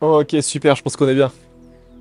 Ok, super, je pense qu'on est bien.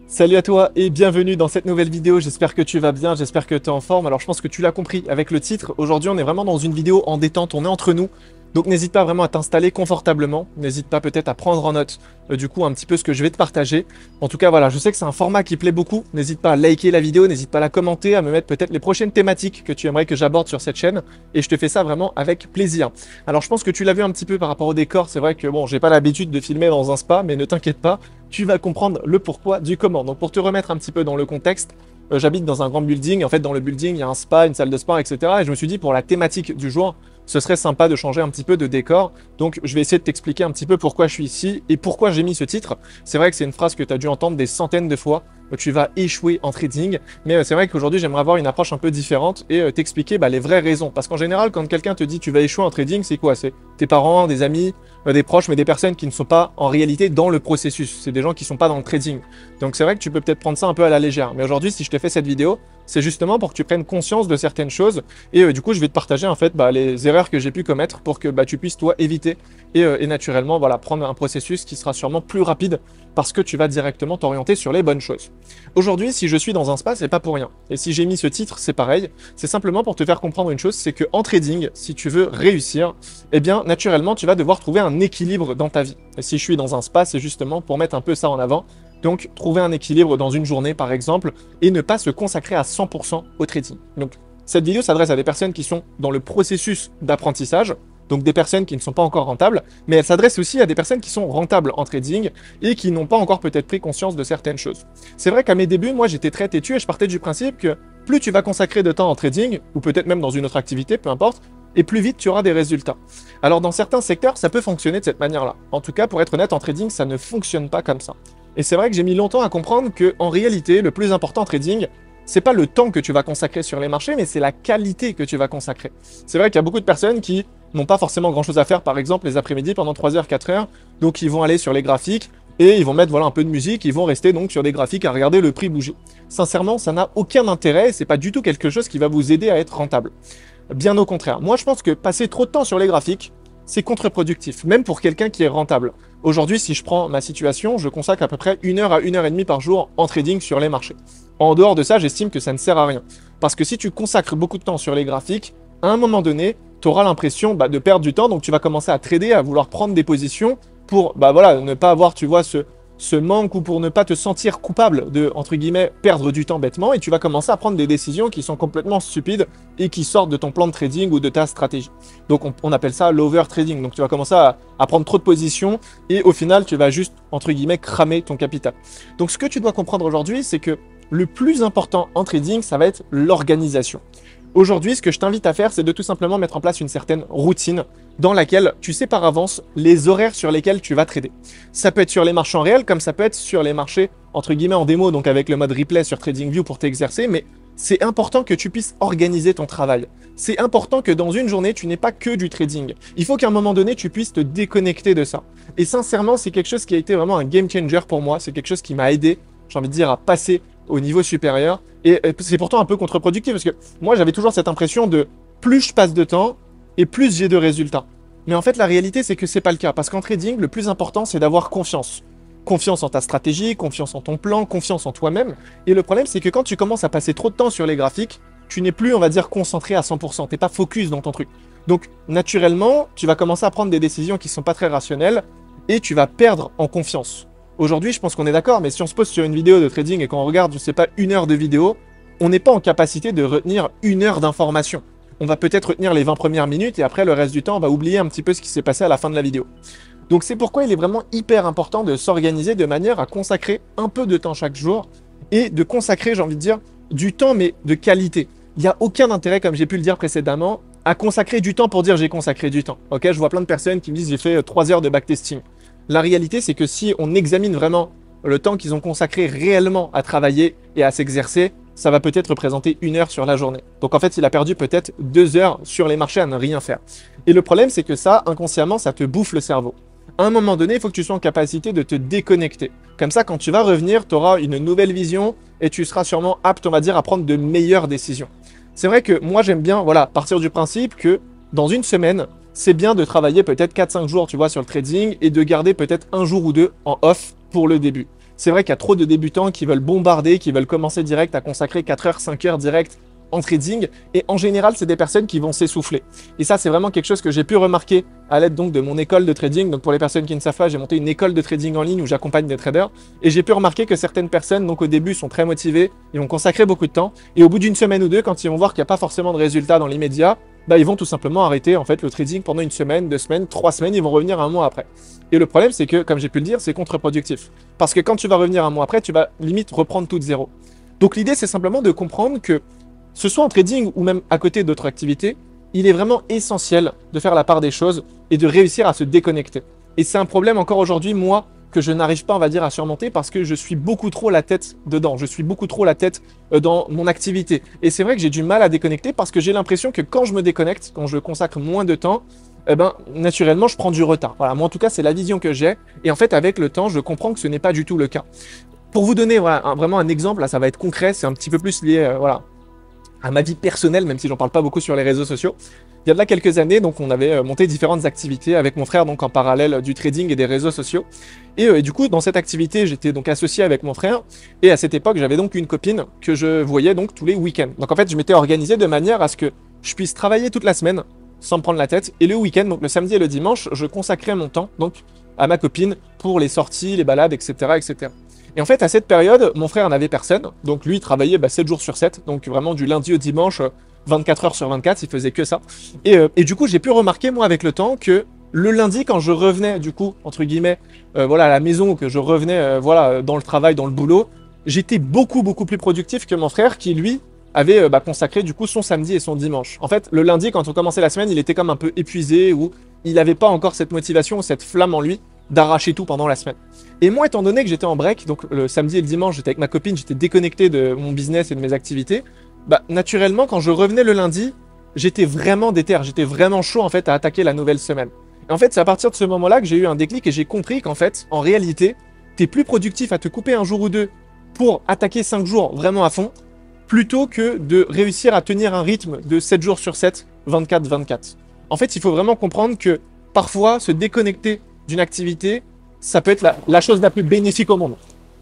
Salut à toi et bienvenue dans cette nouvelle vidéo. J'espère que tu vas bien, j'espère que tu es en forme. Alors je pense que tu l'as compris avec le titre. Aujourd'hui, on est vraiment dans une vidéo en détente, on est entre nous. Donc n'hésite pas vraiment à t'installer confortablement. N'hésite pas peut-être à prendre en note du coup un petit peu ce que je vais te partager. En tout cas, voilà, je sais que c'est un format qui plaît beaucoup. N'hésite pas à liker la vidéo, n'hésite pas à la commenter, à me mettre peut-être les prochaines thématiques que tu aimerais que j'aborde sur cette chaîne. Et je te fais ça vraiment avec plaisir. Alors je pense que tu l'as vu un petit peu par rapport au décor. C'est vrai que bon, j'ai pas l'habitude de filmer dans un spa, mais ne t'inquiète pas, tu vas comprendre le pourquoi du comment. Donc pour te remettre un petit peu dans le contexte, j'habite dans un grand building. En fait, dans le building, il y a un spa, une salle de sport, etc. Et je me suis dit, pour la thématique du jour, ce serait sympa de changer un petit peu de décor. Donc, je vais essayer de t'expliquer un petit peu pourquoi je suis ici et pourquoi j'ai mis ce titre. C'est vrai que c'est une phrase que tu as dû entendre des centaines de fois. Tu vas échouer en trading. Mais c'est vrai qu'aujourd'hui, j'aimerais avoir une approche un peu différente et t'expliquer les vraies raisons. Parce qu'en général, quand quelqu'un te dit tu vas échouer en trading, c'est quoi? C'est tes parents, des amis, des proches, mais des personnes qui ne sont pas en réalité dans le processus. C'est des gens qui ne sont pas dans le trading. Donc, c'est vrai que tu peux peut-être prendre ça un peu à la légère. Mais aujourd'hui, si je te fais cette vidéo, c'est justement pour que tu prennes conscience de certaines choses. Et du coup, je vais te partager en fait les erreurs que j'ai pu commettre pour que tu puisses toi éviter et naturellement voilà, prendre un processus qui sera sûrement plus rapide parce que tu vas directement t'orienter sur les bonnes choses. Aujourd'hui, si je suis dans un spa, c'est pas pour rien. Et si j'ai mis ce titre, c'est pareil. C'est simplement pour te faire comprendre une chose, c'est que en trading, si tu veux réussir, eh bien naturellement, tu vas devoir trouver un équilibre dans ta vie. Et si je suis dans un spa, c'est justement pour mettre un peu ça en avant. Donc, trouver un équilibre dans une journée, par exemple, et ne pas se consacrer à 100% au trading. Donc, cette vidéo s'adresse à des personnes qui sont dans le processus d'apprentissage, donc des personnes qui ne sont pas encore rentables, mais elle s'adresse aussi à des personnes qui sont rentables en trading et qui n'ont pas encore peut-être pris conscience de certaines choses. C'est vrai qu'à mes débuts, moi, j'étais très têtu et je partais du principe que plus tu vas consacrer de temps en trading, ou peut-être même dans une autre activité, peu importe, et plus vite tu auras des résultats. Alors, dans certains secteurs, ça peut fonctionner de cette manière-là. En tout cas, pour être honnête, en trading, ça ne fonctionne pas comme ça. Et c'est vrai que j'ai mis longtemps à comprendre que, en réalité, le plus important en trading, c'est pas le temps que tu vas consacrer sur les marchés, mais c'est la qualité que tu vas consacrer. C'est vrai qu'il y a beaucoup de personnes qui n'ont pas forcément grand chose à faire, par exemple, les après-midi pendant 3 heures, 4 heures. Donc, ils vont aller sur les graphiques et ils vont mettre un peu de musique, ils vont rester donc sur des graphiques à regarder le prix bouger. Sincèrement, ça n'a aucun intérêt, c'est pas du tout quelque chose qui va vous aider à être rentable. Bien au contraire. Moi, je pense que passer trop de temps sur les graphiques, c'est contre-productif, même pour quelqu'un qui est rentable. Aujourd'hui, si je prends ma situation, je consacre à peu près 1 heure à 1 heure et demie par jour en trading sur les marchés. En dehors de ça, j'estime que ça ne sert à rien. Parce que si tu consacres beaucoup de temps sur les graphiques, à un moment donné, tu auras l'impression de perdre du temps, donc tu vas commencer à trader, à vouloir prendre des positions pour ne pas avoir, tu vois, ce manque ou pour ne pas te sentir coupable de, entre guillemets, perdre du temps bêtement, et tu vas commencer à prendre des décisions qui sont complètement stupides et qui sortent de ton plan de trading ou de ta stratégie. Donc on appelle ça l'over trading. Donc tu vas commencer à prendre trop de positions et au final tu vas juste, entre guillemets, cramer ton capital. Donc ce que tu dois comprendre aujourd'hui, c'est que le plus important en trading, ça va être l'organisation. Aujourd'hui, ce que je t'invite à faire, c'est de tout simplement mettre en place une certaine routine dans laquelle tu sais par avance les horaires sur lesquels tu vas trader. Ça peut être sur les marchés en réel, comme ça peut être sur les marchés, entre guillemets, en démo, donc avec le mode replay sur TradingView pour t'exercer, mais c'est important que tu puisses organiser ton travail. C'est important que dans une journée, tu n'aies pas que du trading. Il faut qu'à un moment donné, tu puisses te déconnecter de ça. Et sincèrement, c'est quelque chose qui a été vraiment un game changer pour moi. C'est quelque chose qui m'a aidé, j'ai envie de dire, à passer au niveau supérieur. Et c'est pourtant un peu contre-productif parce que moi, j'avais toujours cette impression de plus je passe de temps et plus j'ai de résultats. Mais en fait, la réalité, c'est que c'est pas le cas. Parce qu'en trading, le plus important, c'est d'avoir confiance. Confiance en ta stratégie, confiance en ton plan, confiance en toi-même. Et le problème, c'est que quand tu commences à passer trop de temps sur les graphiques, tu n'es plus, on va dire, concentré à 100%. Tu n'es pas focus dans ton truc. Donc, naturellement, tu vas commencer à prendre des décisions qui ne sont pas très rationnelles et tu vas perdre en confiance. Aujourd'hui, je pense qu'on est d'accord, mais si on se pose sur une vidéo de trading et qu'on regarde, je sais pas, 1 heure de vidéo, on n'est pas en capacité de retenir 1 heure d'information. On va peut-être retenir les 20 premières minutes et après, le reste du temps, on va oublier un petit peu ce qui s'est passé à la fin de la vidéo. Donc c'est pourquoi il est vraiment hyper important de s'organiser de manière à consacrer un peu de temps chaque jour et de consacrer, j'ai envie de dire, du temps mais de qualité. Il n'y a aucun intérêt, comme j'ai pu le dire précédemment, à consacrer du temps pour dire j'ai consacré du temps. Ok, je vois plein de personnes qui me disent j'ai fait 3 heures de backtesting. La réalité, c'est que si on examine vraiment le temps qu'ils ont consacré réellement à travailler et à s'exercer, ça va peut-être représenter 1 heure sur la journée. Donc en fait, il a perdu peut-être 2 heures sur les marchés à ne rien faire. Et le problème, c'est que ça, inconsciemment, ça te bouffe le cerveau. À un moment donné, il faut que tu sois en capacité de te déconnecter. Comme ça, quand tu vas revenir, tu auras une nouvelle vision et tu seras sûrement apte, on va dire, à prendre de meilleures décisions. C'est vrai que moi, j'aime bien partir du principe que dans une semaine, c'est bien de travailler peut-être 4-5 jours, tu vois, sur le trading et de garder peut-être un jour ou deux en off pour le début. C'est vrai qu'il y a trop de débutants qui veulent bombarder, qui veulent commencer direct à consacrer 4 heures, 5 heures direct en trading. Et en général, c'est des personnes qui vont s'essouffler. Et ça, c'est vraiment quelque chose que j'ai pu remarquer à l'aide donc de mon école de trading. Donc pour les personnes qui ne savent pas, j'ai monté une école de trading en ligne où j'accompagne des traders. Et j'ai pu remarquer que certaines personnes, donc au début, sont très motivées, ils vont consacrer beaucoup de temps. Et au bout d'une semaine ou deux, quand ils vont voir qu'il n'y a pas forcément de résultats dans l'immédiat, bah, ils vont tout simplement arrêter en fait le trading pendant une semaine, 2 semaines, 3 semaines, ils vont revenir un mois après. Et le problème, c'est que, comme j'ai pu le dire, c'est contre-productif. Parce que quand tu vas revenir un mois après, tu vas limite reprendre tout de zéro. Donc l'idée, c'est simplement de comprendre que, ce soit en trading ou même à côté d'autres activités, il est vraiment essentiel de faire la part des choses et de réussir à se déconnecter. Et c'est un problème encore aujourd'hui, moi, que je n'arrive pas, on va dire, à surmonter parce que je suis beaucoup trop la tête dedans. Je suis beaucoup trop la tête dans mon activité. Et c'est vrai que j'ai du mal à déconnecter parce que j'ai l'impression que quand je me déconnecte, quand je consacre moins de temps, eh ben, naturellement, je prends du retard. Voilà, moi, en tout cas, c'est la vision que j'ai. Et en fait, avec le temps, je comprends que ce n'est pas du tout le cas. Pour vous donner voilà, vraiment un exemple, là, ça va être concret, c'est un petit peu plus lié voilà, à ma vie personnelle, même si j'en parle pas beaucoup sur les réseaux sociaux. Il y a de là quelques années, donc on avait monté différentes activités avec mon frère, donc en parallèle du trading et des réseaux sociaux. Et du coup, dans cette activité, j'étais donc associé avec mon frère. Et à cette époque, j'avais donc une copine que je voyais donc tous les week-ends. Donc en fait, je m'étais organisé de manière à ce que je puisse travailler toute la semaine sans me prendre la tête. Et le week-end, donc le samedi et le dimanche, je consacrais mon temps donc à ma copine pour les sorties, les balades, etc., etc. Et en fait, à cette période, mon frère n'avait personne. Donc lui, il travaillait 7 jours sur 7. Donc vraiment du lundi au dimanche, 24 heures sur 24, il faisait que ça. Et du coup, j'ai pu remarquer, moi, avec le temps, que le lundi, quand je revenais, du coup, entre guillemets, voilà, à la maison, que je revenais, voilà, dans le travail, dans le boulot, j'étais beaucoup, beaucoup plus productif que mon frère qui, lui, avait consacré, du coup, son samedi et son dimanche. En fait, le lundi, quand on commençait la semaine, il était comme un peu épuisé ou il n'avait pas encore cette motivation, cette flamme en lui d'arracher tout pendant la semaine. Et moi, étant donné que j'étais en break, donc le samedi et le dimanche, j'étais avec ma copine, j'étais déconnecté de mon business et de mes activités, naturellement, quand je revenais le lundi, j'étais vraiment déter, j'étais vraiment chaud en fait à attaquer la nouvelle semaine. Et en fait, c'est à partir de ce moment-là que j'ai eu un déclic et j'ai compris qu'en fait, en réalité, t'es plus productif à te couper un jour ou deux pour attaquer 5 jours vraiment à fond, plutôt que de réussir à tenir un rythme de 7 jours sur 7, 24-24. En fait, il faut vraiment comprendre que parfois, se déconnecter d'une activité, ça peut être la chose la plus bénéfique au monde.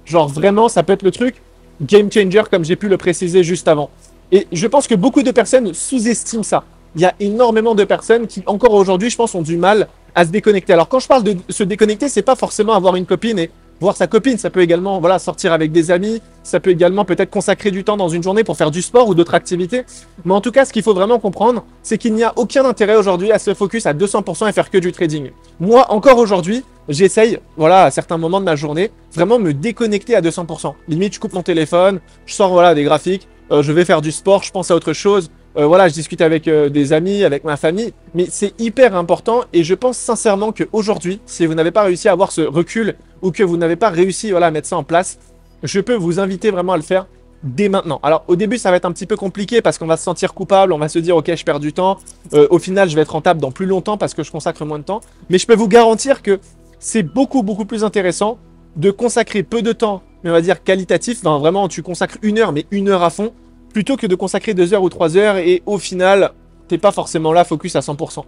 Genre vraiment, ça peut être le truc game changer comme j'ai pu le préciser juste avant. Et je pense que beaucoup de personnes sous-estiment ça. Il y a énormément de personnes qui, encore aujourd'hui, je pense, ont du mal à se déconnecter. Alors quand je parle de se déconnecter, c'est pas forcément avoir une copine et voir sa copine. Ça peut également voilà, sortir avec des amis. Ça peut également peut-être consacrer du temps dans une journée pour faire du sport ou d'autres activités. Mais en tout cas, ce qu'il faut vraiment comprendre, c'est qu'il n'y a aucun intérêt aujourd'hui à se focus à 200% et faire que du trading. Moi, encore aujourd'hui, j'essaye, voilà, à certains moments de ma journée, vraiment me déconnecter à 200%. Limite, je coupe mon téléphone, je sors voilà, des graphiques, je vais faire du sport, je pense à autre chose. Voilà, je discute avec des amis, avec ma famille, mais c'est hyper important et je pense sincèrement qu'aujourd'hui, si vous n'avez pas réussi à avoir ce recul ou que vous n'avez pas réussi voilà, à mettre ça en place, je peux vous inviter vraiment à le faire dès maintenant. Alors au début, ça va être un petit peu compliqué parce qu'on va se sentir coupable, on va se dire ok, je perds du temps, au final, je vais être rentable dans plus longtemps parce que je consacre moins de temps, mais je peux vous garantir que c'est beaucoup, beaucoup plus intéressant de consacrer peu de temps, mais on va dire qualitatif, non, vraiment tu consacres 1 heure, mais 1 heure à fond, plutôt que de consacrer 2 heures ou 3 heures et au final, t'es pas forcément là focus à 100%.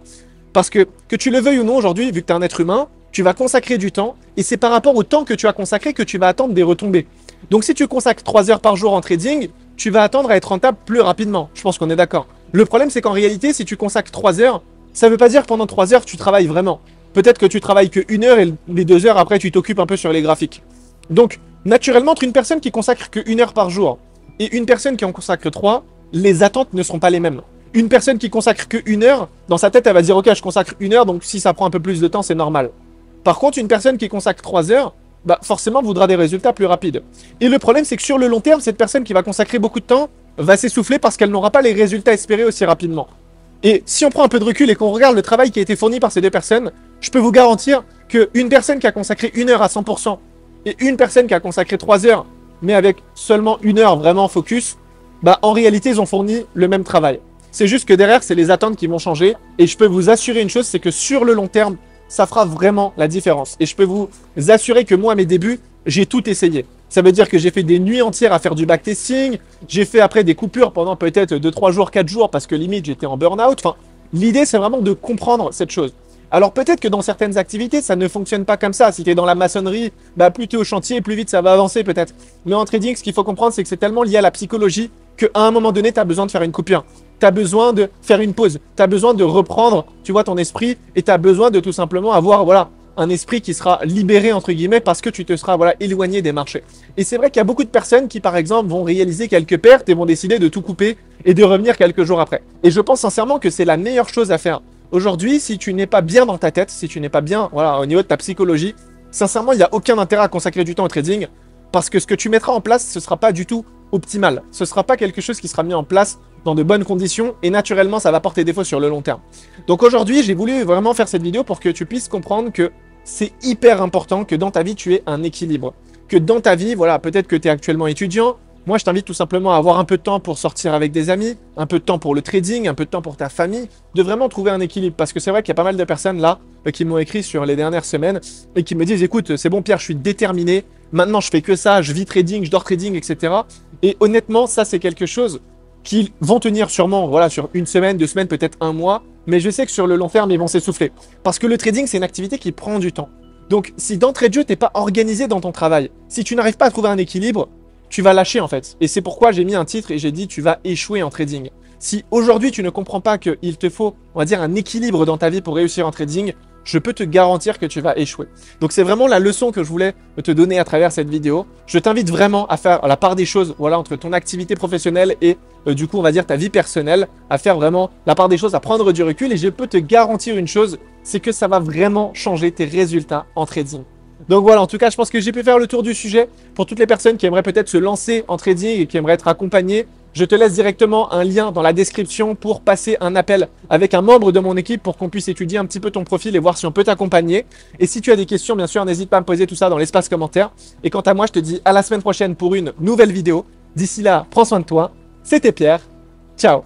Parce que tu le veuilles ou non aujourd'hui, vu que tu es un être humain, tu vas consacrer du temps et c'est par rapport au temps que tu as consacré que tu vas attendre des retombées. Donc si tu consacres 3 heures par jour en trading, tu vas attendre à être rentable plus rapidement. Je pense qu'on est d'accord. Le problème, c'est qu'en réalité, si tu consacres 3 heures, ça veut pas dire que pendant 3 heures, tu travailles vraiment. Peut-être que tu travailles que 1 heure et les 2 heures après, tu t'occupes un peu sur les graphiques. Donc, naturellement, entre une personne qui consacre que 1 heure par jour et une personne qui en consacre 3, les attentes ne seront pas les mêmes. Une personne qui consacre que 1 heure, dans sa tête, elle va dire « Ok, je consacre 1 heure, donc si ça prend un peu plus de temps, c'est normal. » Par contre, une personne qui consacre 3 heures, forcément voudra des résultats plus rapides. Et le problème, c'est que sur le long terme, cette personne qui va consacrer beaucoup de temps va s'essouffler parce qu'elle n'aura pas les résultats espérés aussi rapidement. Et si on prend un peu de recul et qu'on regarde le travail qui a été fourni par ces deux personnes, je peux vous garantir qu'une personne qui a consacré 1 heure à 100% et une personne qui a consacré 3 heures, mais avec seulement 1 heure vraiment focus, en réalité, ils ont fourni le même travail. C'est juste que derrière, c'est les attentes qui vont changer. Et je peux vous assurer une chose, c'est que sur le long terme, ça fera vraiment la différence. Et je peux vous assurer que moi, à mes débuts, j'ai tout essayé. Ça veut dire que j'ai fait des nuits entières à faire du backtesting. J'ai fait après des coupures pendant peut-être 2, 3 jours, 4 jours parce que limite, j'étais en burn-out. Enfin, l'idée, c'est vraiment de comprendre cette chose. Alors peut-être que dans certaines activités, ça ne fonctionne pas comme ça. Si tu es dans la maçonnerie, bah plus tu es au chantier, plus vite ça va avancer peut-être. Mais en trading, ce qu'il faut comprendre, c'est que c'est tellement lié à la psychologie qu'à un moment donné, tu as besoin de faire une coupure. Tu as besoin de faire une pause. Tu as besoin de reprendre, tu vois, ton esprit et tu as besoin de tout simplement avoir, voilà, un esprit qui sera libéré, entre guillemets, parce que tu te seras, voilà, éloigné des marchés. Et c'est vrai qu'il y a beaucoup de personnes qui, par exemple, vont réaliser quelques pertes et vont décider de tout couper et de revenir quelques jours après. Et je pense sincèrement que c'est la meilleure chose à faire. Aujourd'hui, si tu n'es pas bien dans ta tête, si tu n'es pas bien, voilà, au niveau de ta psychologie, sincèrement, il n'y a aucun intérêt à consacrer du temps au trading parce que ce que tu mettras en place, ce ne sera pas du tout optimal. Ce ne sera pas quelque chose qui sera mis en place dans de bonnes conditions et naturellement, ça va porter défaut sur le long terme. Donc aujourd'hui, j'ai voulu vraiment faire cette vidéo pour que tu puisses comprendre que c'est hyper important que dans ta vie, tu aies un équilibre. Que dans ta vie, voilà, peut-être que tu es actuellement étudiant. Moi, je t'invite tout simplement à avoir un peu de temps pour sortir avec des amis, un peu de temps pour le trading, un peu de temps pour ta famille, de vraiment trouver un équilibre. Parce que c'est vrai qu'il y a pas mal de personnes là qui m'ont écrit sur les dernières semaines et qui me disent, écoute, c'est bon Pierre, je suis déterminé, maintenant je fais que ça, je vis trading, je dors trading, etc. Et honnêtement, ça c'est quelque chose qui vont tenir sûrement, voilà, sur une semaine, 2 semaines, peut-être un mois. Mais je sais que sur le long terme, ils vont s'essouffler. Parce que le trading, c'est une activité qui prend du temps. Donc, si d'entrée de jeu, tu n'es pas organisé dans ton travail, si tu n'arrives pas à trouver un équilibre, tu vas lâcher en fait. Et c'est pourquoi j'ai mis un titre et j'ai dit tu vas échouer en trading. Si aujourd'hui tu ne comprends pas qu'il te faut, on va dire, un équilibre dans ta vie pour réussir en trading, je peux te garantir que tu vas échouer. Donc c'est vraiment la leçon que je voulais te donner à travers cette vidéo. Je t'invite vraiment à faire la part des choses, voilà, entre ton activité professionnelle et du coup on va dire ta vie personnelle, à faire vraiment la part des choses, à prendre du recul. Et je peux te garantir une chose, c'est que ça va vraiment changer tes résultats en trading. Donc voilà, en tout cas, je pense que j'ai pu faire le tour du sujet. Pour toutes les personnes qui aimeraient peut-être se lancer en trading et qui aimeraient être accompagnées, je te laisse directement un lien dans la description pour passer un appel avec un membre de mon équipe pour qu'on puisse étudier un petit peu ton profil et voir si on peut t'accompagner. Et si tu as des questions, bien sûr, n'hésite pas à me poser tout ça dans l'espace commentaire. Et quant à moi, je te dis à la semaine prochaine pour une nouvelle vidéo. D'ici là, prends soin de toi. C'était Pierre. Ciao.